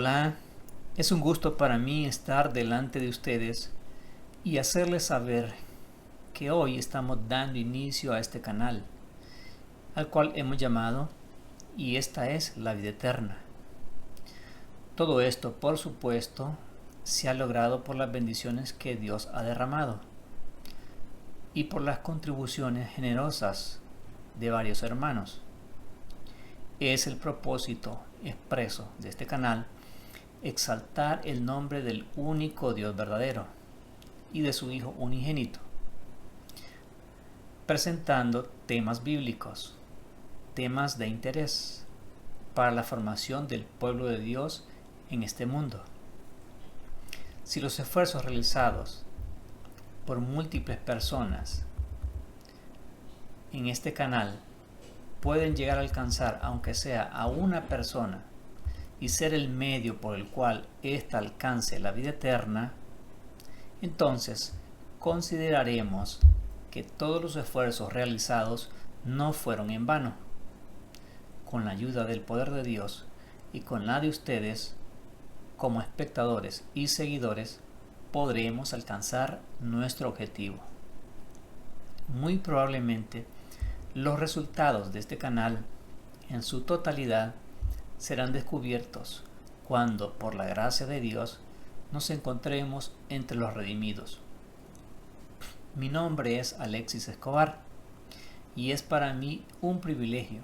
Hola, es un gusto para mí estar delante de ustedes y hacerles saber que hoy estamos dando inicio a este canal, al cual hemos llamado Y esta es la vida eterna. Todo esto, por supuesto, se ha logrado por las bendiciones que Dios ha derramado y por las contribuciones generosas de varios hermanos. Es el propósito expreso de este canal exaltar el nombre del único Dios verdadero y de su Hijo unigénito, presentando temas bíblicos, temas de interés para la formación del pueblo de Dios en este mundo. Si los esfuerzos realizados por múltiples personas en este canal pueden llegar a alcanzar, aunque sea a una persona, y ser el medio por el cual ésta alcance la vida eterna, entonces consideraremos que todos los esfuerzos realizados no fueron en vano. Con la ayuda del poder de Dios y con la de ustedes, como espectadores y seguidores, podremos alcanzar nuestro objetivo. Muy probablemente, los resultados de este canal, en su totalidad, serán descubiertos cuando, por la gracia de Dios, nos encontremos entre los redimidos. Mi nombre es Alexis Escobar y es para mí un privilegio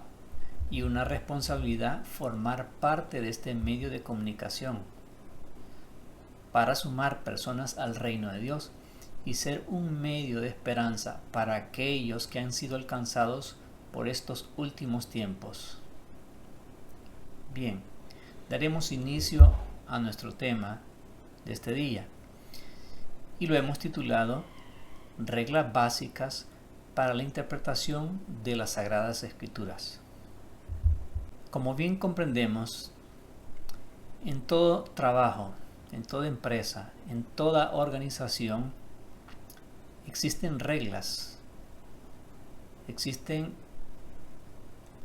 y una responsabilidad formar parte de este medio de comunicación para sumar personas al reino de Dios y ser un medio de esperanza para aquellos que han sido alcanzados por estos últimos tiempos. Bien, daremos inicio a nuestro tema de este día y lo hemos titulado Reglas básicas para la interpretación de las Sagradas Escrituras. Como bien comprendemos, en todo trabajo, en toda empresa, en toda organización, existen reglas, existen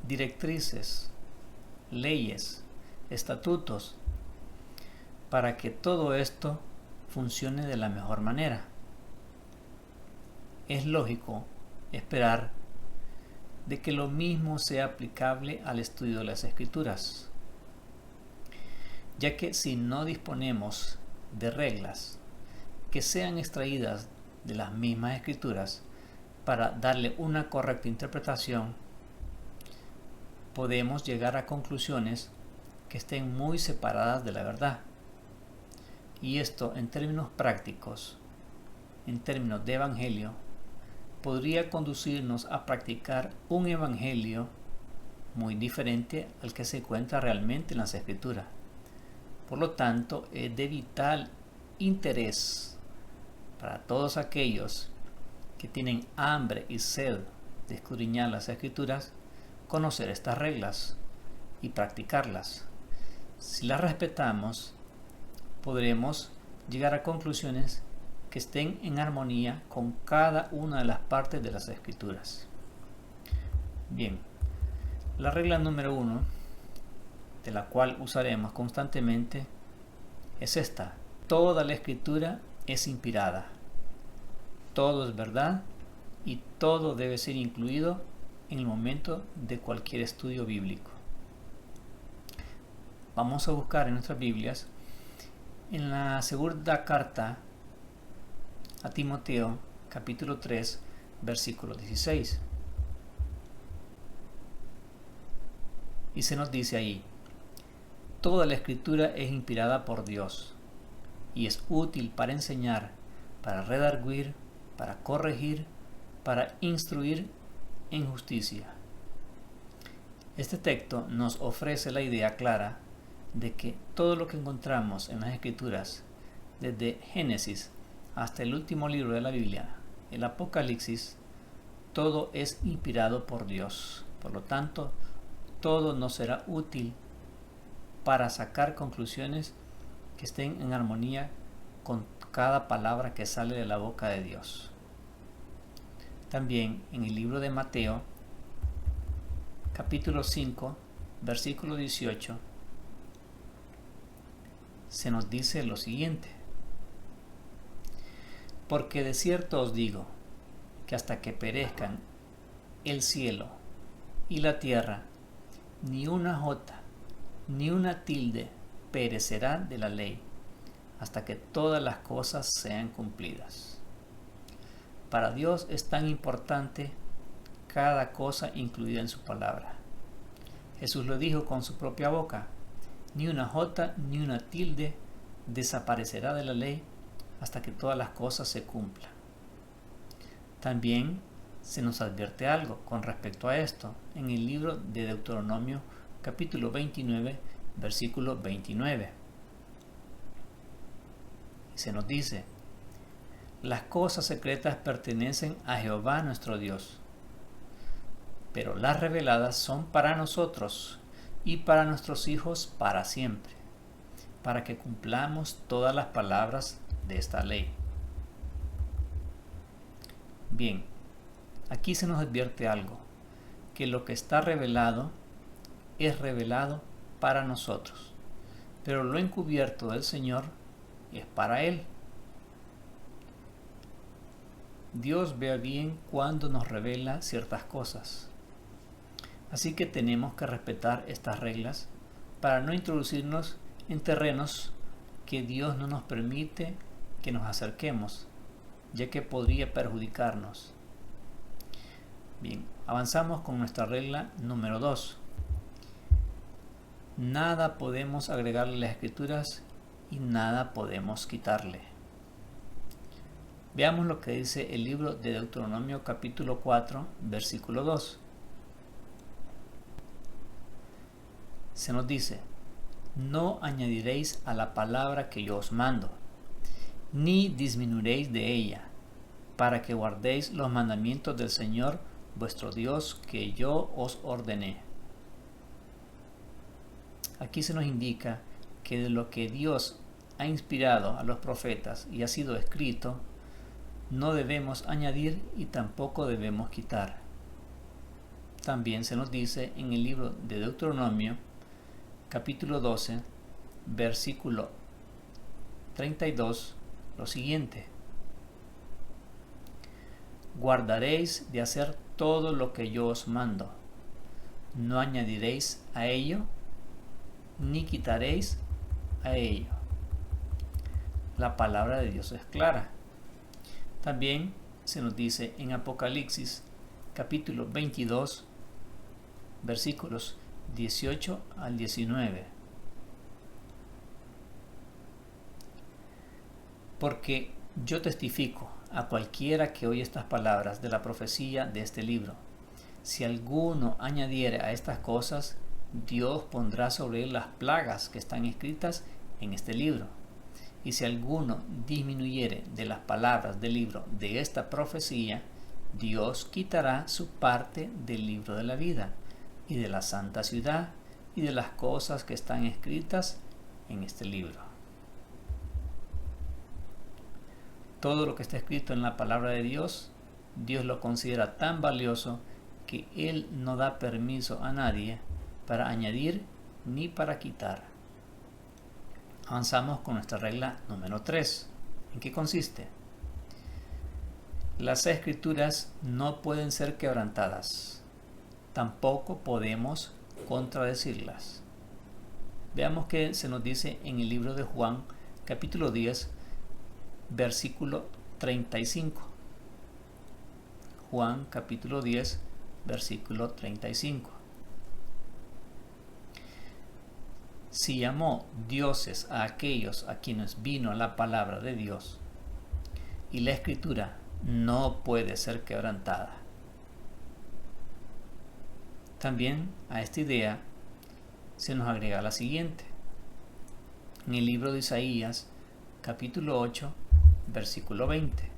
directrices, leyes, estatutos, para que todo esto funcione de la mejor manera. Es lógico esperar de que lo mismo sea aplicable al estudio de las Escrituras, ya que si no disponemos de reglas que sean extraídas de las mismas Escrituras para darle una correcta interpretación, podemos llegar a conclusiones que estén muy separadas de la verdad. Y esto, en términos prácticos, en términos de evangelio, podría conducirnos a practicar un evangelio muy diferente al que se encuentra realmente en las Escrituras. Por lo tanto, es de vital interés para todos aquellos que tienen hambre y sed de escudriñar las Escrituras, conocer estas reglas y practicarlas. Si las respetamos, podremos llegar a conclusiones que estén en armonía con cada una de las partes de las Escrituras. Bien, la regla número 1, de la cual usaremos constantemente, es esta: toda la Escritura es inspirada, todo es verdad y todo debe ser incluido en el momento de cualquier estudio bíblico. Vamos a buscar en nuestras Biblias en la segunda carta a Timoteo, capítulo 3, versículo 16. Y se nos dice ahí: toda la Escritura es inspirada por Dios y es útil para enseñar, para redarguir, para corregir, para instruir en justicia. Este texto nos ofrece la idea clara de que todo lo que encontramos en las Escrituras, desde Génesis hasta el último libro de la Biblia, el Apocalipsis, todo es inspirado por Dios. Por lo tanto, todo nos será útil para sacar conclusiones que estén en armonía con cada palabra que sale de la boca de Dios. También en el libro de Mateo, capítulo 5, versículo 18, se nos dice lo siguiente: porque de cierto os digo que hasta que perezcan el cielo y la tierra, ni una jota ni una tilde perecerá de la ley, hasta que todas las cosas sean cumplidas. Para Dios es tan importante cada cosa incluida en su palabra. Jesús lo dijo con su propia boca: ni una jota ni una tilde desaparecerá de la ley hasta que todas las cosas se cumplan. También se nos advierte algo con respecto a esto en el libro de Deuteronomio capítulo 29, versículo 29. Se nos dice: las cosas secretas pertenecen a Jehová nuestro Dios, pero las reveladas son para nosotros y para nuestros hijos para siempre, para que cumplamos todas las palabras de esta ley. Bien, aquí se nos advierte algo, que lo que está revelado es revelado para nosotros, pero lo encubierto del Señor es para Él. Dios ve bien cuando nos revela ciertas cosas, así que tenemos que respetar estas reglas para no introducirnos en terrenos que Dios no nos permite que nos acerquemos, ya que podría perjudicarnos. Bien, avanzamos con nuestra regla número 2. Nada podemos agregarle a las escrituras y nada podemos quitarle. Veamos lo que dice el libro de Deuteronomio capítulo 4, versículo 2. Se nos dice: no añadiréis a la palabra que yo os mando, ni disminuiréis de ella, para que guardéis los mandamientos del Señor vuestro Dios que yo os ordené. Aquí se nos indica que de lo que Dios ha inspirado a los profetas y ha sido escrito, no debemos añadir y tampoco debemos quitar. También se nos dice en el libro de Deuteronomio, capítulo 12, versículo 32, lo siguiente: guardaréis de hacer todo lo que yo os mando, no añadiréis a ello, ni quitaréis a ello. La palabra de Dios es clara. También se nos dice en Apocalipsis capítulo 22, versículos 18 al 19. Porque yo testifico a cualquiera que oye estas palabras de la profecía de este libro: si alguno añadiere a estas cosas, Dios pondrá sobre él las plagas que están escritas en este libro. Y si alguno disminuyere de las palabras del libro de esta profecía, Dios quitará su parte del libro de la vida, y de la santa ciudad, y de las cosas que están escritas en este libro. Todo lo que está escrito en la palabra de Dios, Dios lo considera tan valioso que Él no da permiso a nadie para añadir ni para quitar. Avanzamos con nuestra regla número 3. ¿En qué consiste? Las escrituras no pueden ser quebrantadas. Tampoco podemos contradecirlas. Veamos qué se nos dice en el libro de Juan, capítulo 10, versículo 35. Juan, capítulo 10, versículo 35. Si llamó dioses a aquellos a quienes vino la palabra de Dios, y la escritura no puede ser quebrantada. También a esta idea se nos agrega la siguiente. En el libro de Isaías, capítulo 8, versículo 20.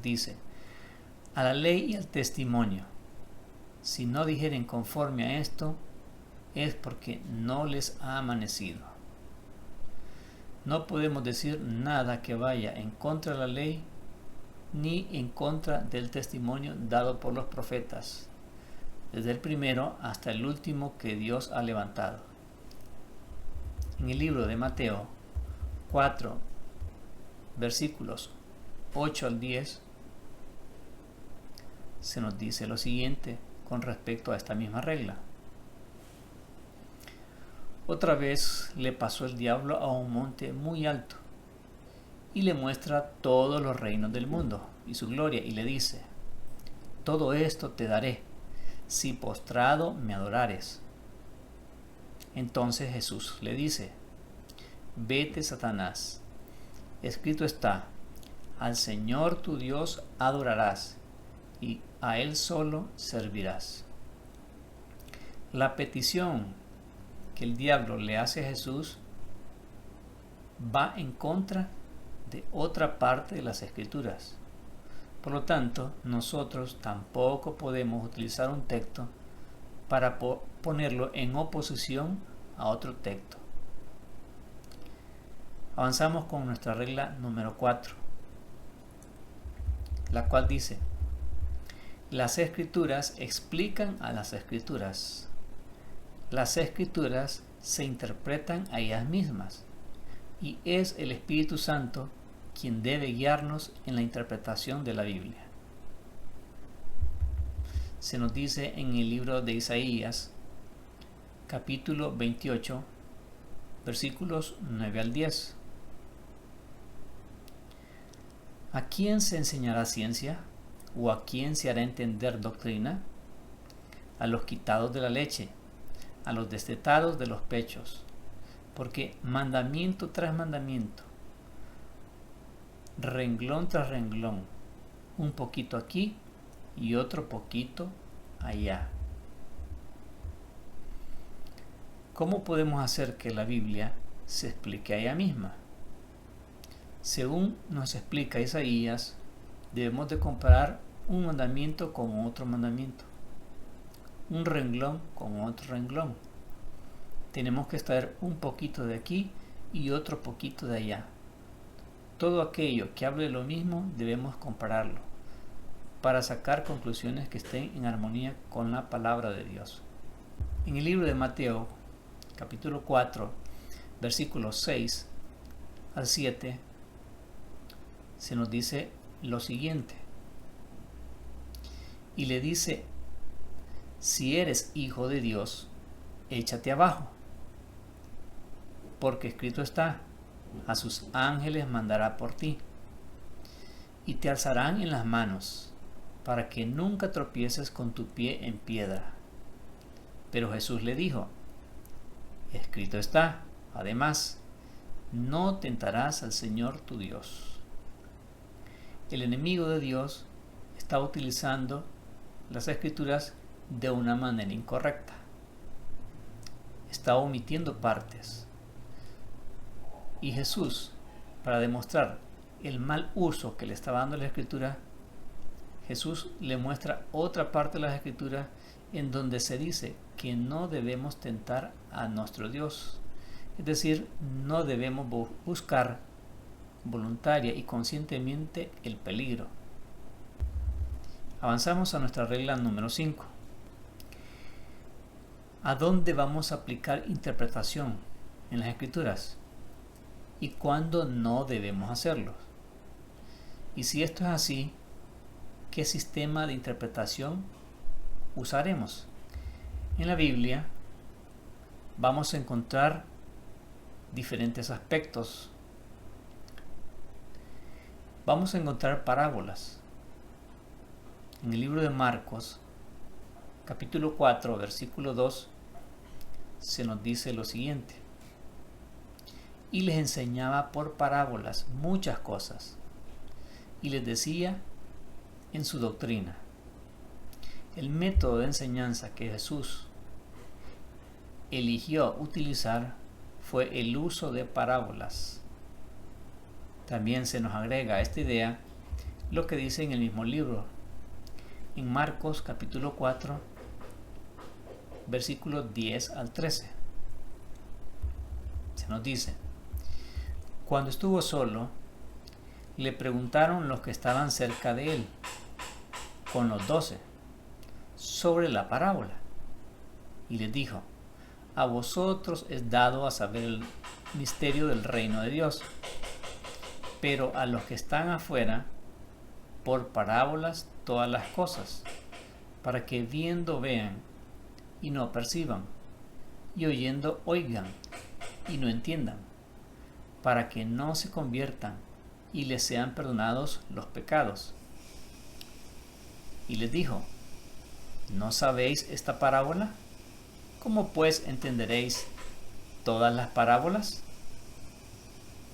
Dice: a la ley y al testimonio, si no dijeren conforme a esto, es porque no les ha amanecido. No podemos decir nada que vaya en contra de la ley ni en contra del testimonio dado por los profetas, desde el primero hasta el último que Dios ha levantado. En el libro de Mateo 4, versículos 8 al 10, se nos dice lo siguiente con respecto a esta misma regla. Otra vez le pasó el diablo a un monte muy alto y le muestra todos los reinos del mundo y su gloria, y le dice: todo esto te daré si postrado me adorares. Entonces Jesús le dice: vete, Satanás, escrito está, al Señor tu Dios adorarás y a Él solo servirás. La petición que el diablo le hace a Jesús va en contra de otra parte de las Escrituras. Por lo tanto, nosotros tampoco podemos utilizar un texto para ponerlo en oposición a otro texto. Avanzamos con nuestra regla número 4, la cual dice: las Escrituras explican a las Escrituras. Las Escrituras se interpretan a ellas mismas y es el Espíritu Santo quien debe guiarnos en la interpretación de la Biblia. Se nos dice en el libro de Isaías, capítulo 28, versículos 9 al 10. ¿A quién se enseñará ciencia? ¿O a quién se hará entender doctrina? A los quitados de la leche, a los destetados de los pechos, porque mandamiento tras mandamiento, renglón tras renglón, un poquito aquí y otro poquito allá. ¿Cómo podemos hacer que la Biblia se explique a ella misma? Según nos explica Isaías, debemos de comparar un mandamiento con otro mandamiento, un renglón con otro renglón. Tenemos que extraer un poquito de aquí y otro poquito de allá. Todo aquello que hable de lo mismo debemos compararlo para sacar conclusiones que estén en armonía con la palabra de Dios. En el libro de Mateo, capítulo 4, versículos 6 al 7, se nos dice lo siguiente. Y le dice: si eres hijo de Dios, échate abajo, porque escrito está, a sus ángeles mandará por ti, y te alzarán en las manos, para que nunca tropieces con tu pie en piedra. Pero Jesús le dijo: escrito está, además, no tentarás al Señor tu Dios. El enemigo de Dios está utilizando las Escrituras de una manera incorrecta. Está omitiendo partes. Y Jesús, para demostrar el mal uso que le estaba dando la Escritura, Jesús le muestra otra parte de las Escrituras en donde se dice que no debemos tentar a nuestro Dios. Es decir, no debemos buscar voluntaria y conscientemente el peligro. Avanzamos a nuestra regla número 5. ¿A dónde vamos a aplicar interpretación en las Escrituras? ¿Y cuándo no debemos hacerlo? Y si esto es así, ¿qué sistema de interpretación usaremos? En la Biblia vamos a encontrar diferentes aspectos. Vamos a encontrar parábolas. En el libro de Marcos, capítulo 4, versículo 2, se nos dice lo siguiente: y les enseñaba por parábolas muchas cosas, y les decía en su doctrina. El método de enseñanza que Jesús eligió utilizar fue el uso de parábolas. También se nos agrega a esta idea lo que dice en el mismo libro, en Marcos capítulo 4, versículos 10 al 13. Se nos dice: cuando estuvo solo, le preguntaron los que estaban cerca de él, con los 12, sobre la parábola. Y les dijo: a vosotros es dado a saber misterio del reino de Dios. Pero a los que están afuera, por parábolas todas las cosas, para que viendo vean y no perciban, y oyendo oigan y no entiendan, para que no se conviertan y les sean perdonados los pecados. Y les dijo: ¿no sabéis esta parábola? ¿Cómo pues entenderéis todas las parábolas?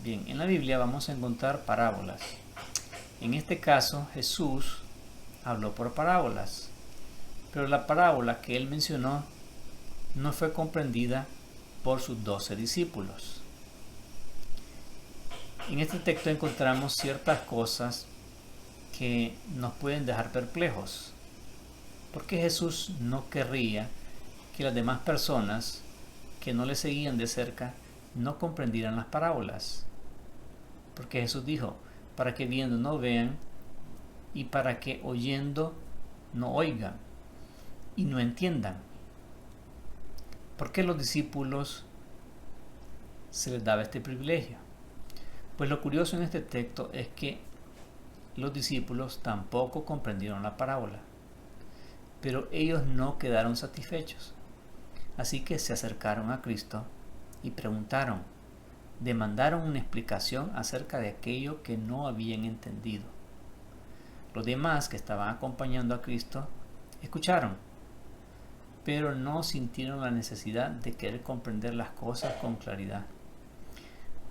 Bien, en la Biblia vamos a encontrar parábolas. En este caso, Jesús habló por parábolas, pero la parábola que él mencionó no fue comprendida por sus 12 discípulos. En este texto encontramos ciertas cosas que nos pueden dejar perplejos. ¿Por qué Jesús no querría que las demás personas que no le seguían de cerca no comprendieran las parábolas? Porque Jesús dijo: para que viendo no vean y para que oyendo no oigan y no entiendan. ¿Por qué los discípulos se les daba este privilegio? Pues lo curioso en este texto es que los discípulos tampoco comprendieron la parábola, pero ellos no quedaron satisfechos. Así que se acercaron a Cristo y preguntaron, demandaron una explicación acerca de aquello que no habían entendido. Los demás que estaban acompañando a Cristo escucharon, pero no sintieron la necesidad de querer comprender las cosas con claridad.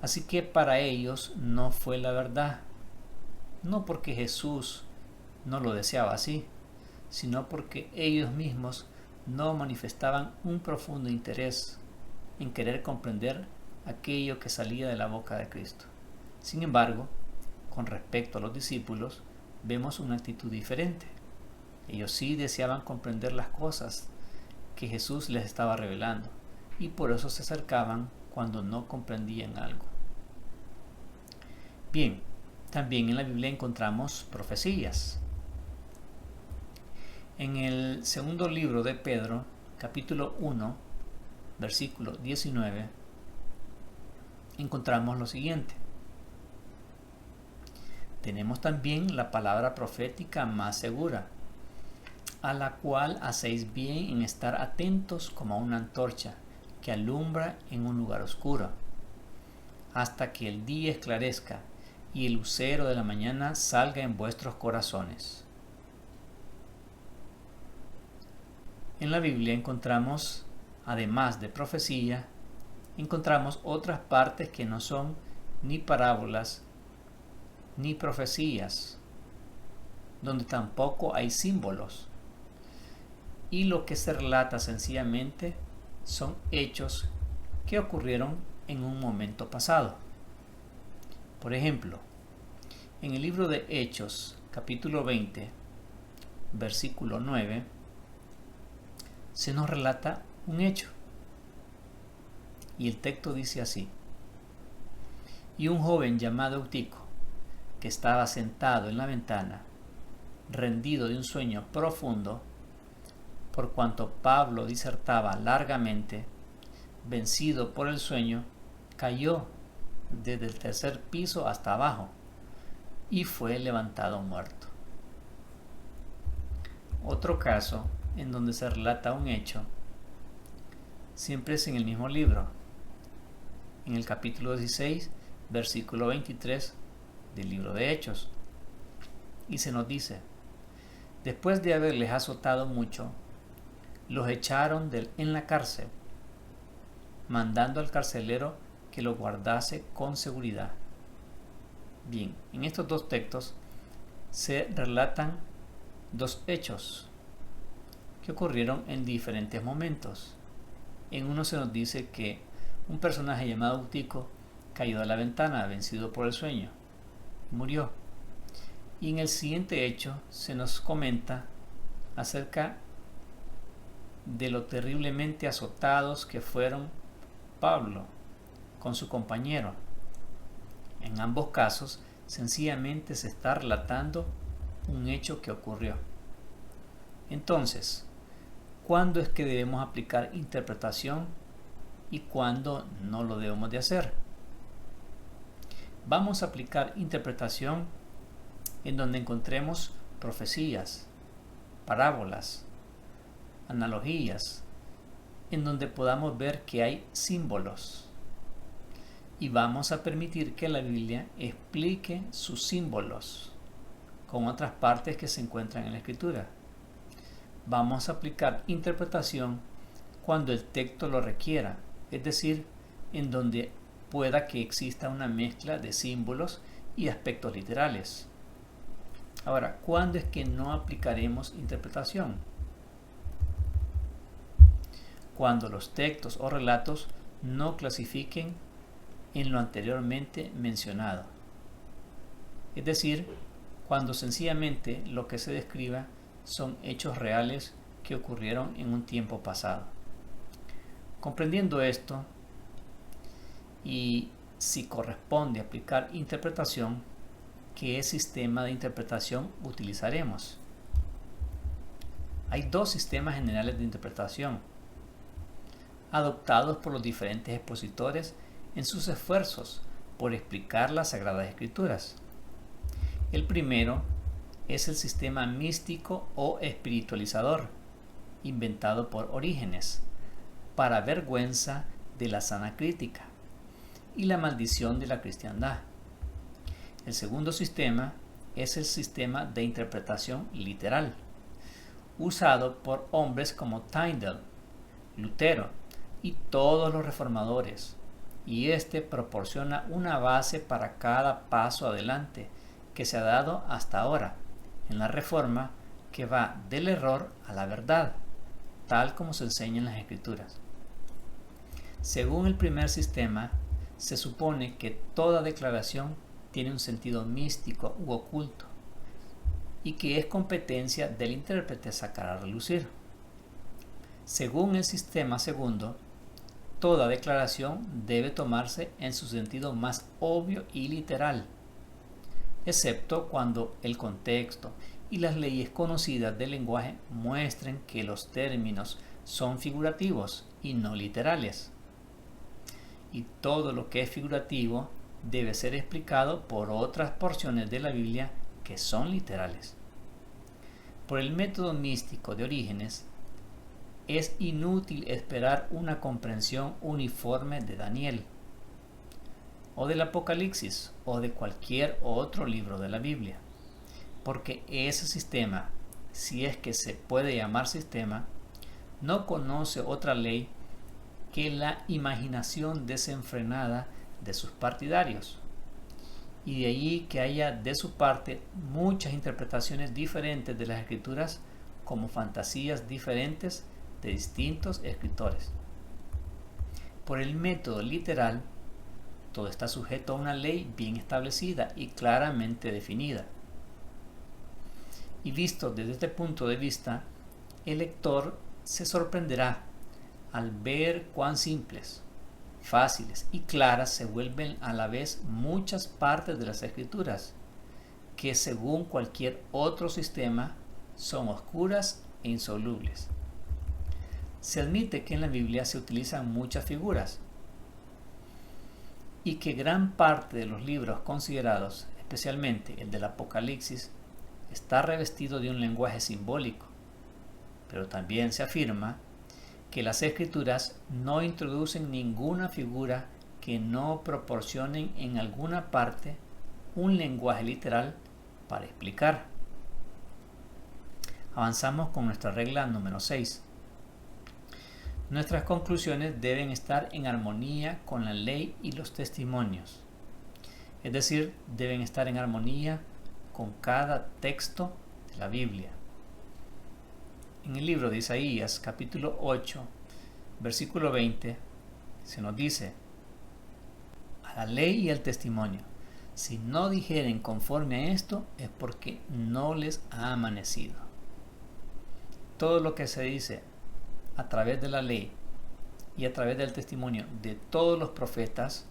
Así que para ellos no fue la verdad, no porque Jesús no lo deseaba así, sino porque ellos mismos no manifestaban un profundo interés en querer comprender aquello que salía de la boca de Cristo. Sin embargo, con respecto a los discípulos, vemos una actitud diferente. Ellos sí deseaban comprender las cosas que Jesús les estaba revelando, y por eso se acercaban cuando no comprendían algo. Bien, también en la Biblia encontramos profecías. En el segundo libro de Pedro, capítulo 1, versículo 19, encontramos lo siguiente. Tenemos también la palabra profética más segura, a la cual hacéis bien en estar atentos como a una antorcha que alumbra en un lugar oscuro, hasta que el día esclarezca y el lucero de la mañana salga en vuestros corazones. En la Biblia encontramos, además de profecía, encontramos otras partes que no son ni parábolas ni profecías, donde tampoco hay símbolos, y lo que se relata sencillamente son hechos que ocurrieron en un momento pasado. Por ejemplo, en el libro de Hechos, capítulo 20, versículo 9, se nos relata un hecho. Y el texto dice así: y un joven llamado Eutico, que estaba sentado en la ventana, rendido de un sueño profundo, por cuanto Pablo disertaba largamente, vencido por el sueño, cayó desde el tercer piso hasta abajo y fue levantado muerto. Otro caso en donde se relata un hecho siempre es en el mismo libro, en el capítulo 16, versículo 23 del libro de Hechos, y se nos dice: después de haberles azotado mucho, los echaron en la cárcel, mandando al carcelero que lo guardase con seguridad. Bien, en estos dos textos se relatan dos hechos que ocurrieron en diferentes momentos. En uno se nos dice que un personaje llamado Eutico cayó de la ventana vencido por el sueño, murió. Y en el siguiente hecho se nos comenta acerca de lo terriblemente azotados que fueron Pablo con su compañero. En ambos casos, sencillamente se está relatando un hecho que ocurrió. Entonces, ¿cuándo es que debemos aplicar interpretación y cuándo no lo debemos de hacer. Vamos a aplicar interpretación en donde encontremos profecías, parábolas, analogías, en donde podamos ver que hay símbolos. Y vamos a permitir que la Biblia explique sus símbolos con otras partes que se encuentran en la Escritura. Vamos a aplicar interpretación cuando el texto lo requiera, es decir, en donde pueda que exista una mezcla de símbolos y aspectos literales. Ahora, ¿cuándo es que no aplicaremos interpretación? Cuando los textos o relatos no clasifiquen en lo anteriormente mencionado. Es decir, cuando sencillamente lo que se describa son hechos reales que ocurrieron en un tiempo pasado. Comprendiendo esto, y si corresponde aplicar interpretación, ¿qué sistema de interpretación utilizaremos? Hay dos sistemas generales de interpretación, adoptados por los diferentes expositores en sus esfuerzos por explicar las Sagradas Escrituras. El primero es el sistema místico o espiritualizador, inventado por Orígenes, para vergüenza de la sana crítica y la maldición de la cristiandad. El segundo sistema es el sistema de interpretación literal, usado por hombres como Tyndale, Lutero y todos los reformadores, y este proporciona una base para cada paso adelante que se ha dado hasta ahora en la reforma, que va del error a la verdad, tal como se enseña en las Escrituras. Según el primer sistema, se supone que toda declaración tiene un sentido místico u oculto y que es competencia del intérprete sacar a relucir. Según el sistema segundo, toda declaración debe tomarse en su sentido más obvio y literal, excepto cuando el contexto y las leyes conocidas del lenguaje muestren que los términos son figurativos y no literales. Y todo lo que es figurativo debe ser explicado por otras porciones de la Biblia que son literales. Por el método místico de Orígenes, es inútil esperar una comprensión uniforme de Daniel, o del Apocalipsis, o de cualquier otro libro de la Biblia, porque ese sistema, si es que se puede llamar sistema, no conoce otra ley que la imaginación desenfrenada de sus partidarios, y de allí que haya de su parte muchas interpretaciones diferentes de las Escrituras como fantasías diferentes de distintos escritores. Por el método literal, todo está sujeto a una ley bien establecida y claramente definida. Y visto desde este punto de vista, el lector se sorprenderá al ver cuán simples, fáciles y claras se vuelven a la vez muchas partes de las Escrituras, que según cualquier otro sistema son oscuras e insolubles. Se admite que en la Biblia se utilizan muchas figuras y que gran parte de los libros considerados, especialmente el del Apocalipsis, está revestido de un lenguaje simbólico, pero también se afirma que las Escrituras no introducen ninguna figura que no proporcionen en alguna parte un lenguaje literal para explicar. Avanzamos con nuestra regla número 6. Nuestras conclusiones deben estar en armonía con la ley y los testimonios, es decir, deben estar en armonía con cada texto de la Biblia. En el libro de Isaías, capítulo 8, versículo 20, se nos dice: a la ley y al testimonio, si no dijeren conforme a esto, es porque no les ha amanecido. Todo lo que se dice a través de la ley y a través del testimonio de todos los profetas,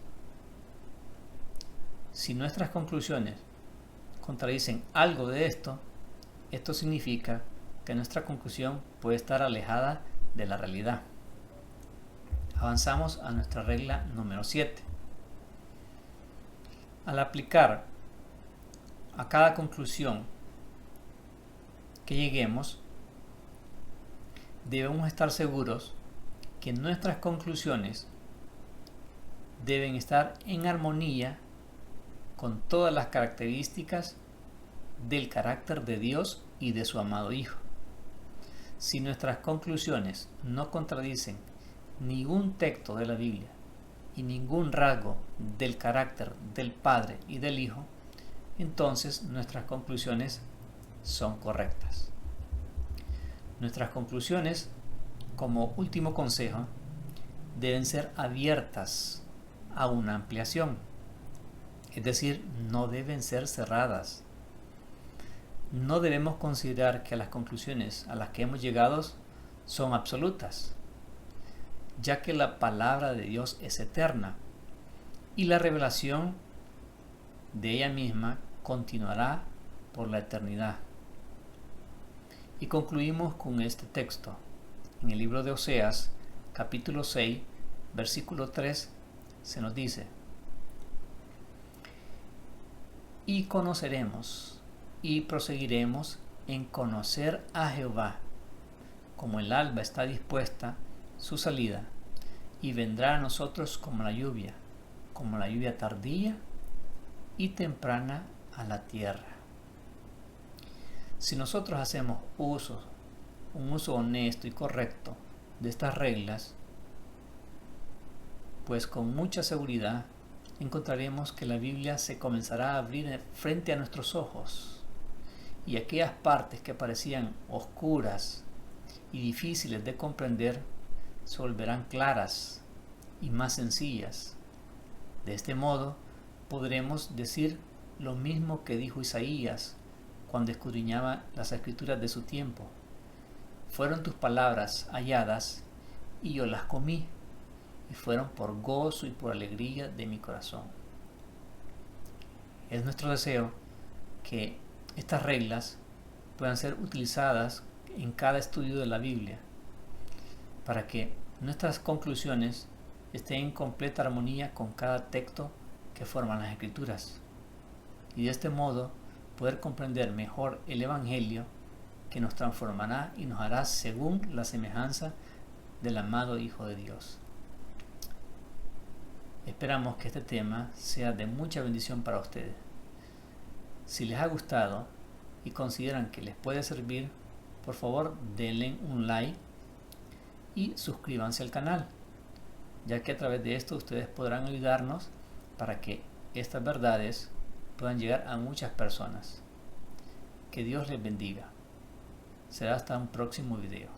si nuestras conclusiones contradicen algo de esto, esto significa que nuestra conclusión puede estar alejada de la realidad. avanzamos a nuestra regla número 7. Al aplicar a cada conclusión que lleguemos, debemos estar seguros que nuestras conclusiones deben estar en armonía con todas las características del carácter de Dios y de su amado Hijo. Si nuestras conclusiones no contradicen ningún texto de la Biblia y ningún rasgo del carácter del Padre y del Hijo, entonces nuestras conclusiones son correctas. Nuestras conclusiones, como último consejo, deben ser abiertas a una ampliación, es decir, no deben ser cerradas. No debemos considerar que las conclusiones a las que hemos llegado son absolutas, ya que la palabra de Dios es eterna y la revelación de ella misma continuará por la eternidad. Y concluimos con este texto. En el libro de Oseas, capítulo 6, versículo 3, se nos dice: y conoceremos y proseguiremos en conocer a Jehová, como el alba está dispuesta su salida, y vendrá a nosotros como la lluvia tardía y temprana a la tierra. Si nosotros hacemos un uso honesto y correcto de estas reglas, pues con mucha seguridad encontraremos que la Biblia se comenzará a abrir frente a nuestros ojos, y aquellas partes que parecían oscuras y difíciles de comprender se volverán claras y más sencillas. De este modo podremos decir lo mismo que dijo Isaías cuando escudriñaba las escrituras de su tiempo: fueron tus palabras halladas y yo las comí, y fueron por gozo y por alegría de mi corazón. Es nuestro deseo que estas reglas puedan ser utilizadas en cada estudio de la Biblia, para que nuestras conclusiones estén en completa armonía con cada texto que forman las Escrituras, y de este modo poder comprender mejor el Evangelio, que nos transformará y nos hará según la semejanza del amado Hijo de Dios. Esperamos que este tema sea de mucha bendición para ustedes. Si les ha gustado y consideran que les puede servir, por favor denle un like y suscríbanse al canal, ya que a través de esto ustedes podrán ayudarnos para que estas verdades puedan llegar a muchas personas. Que Dios les bendiga. Será hasta un próximo video.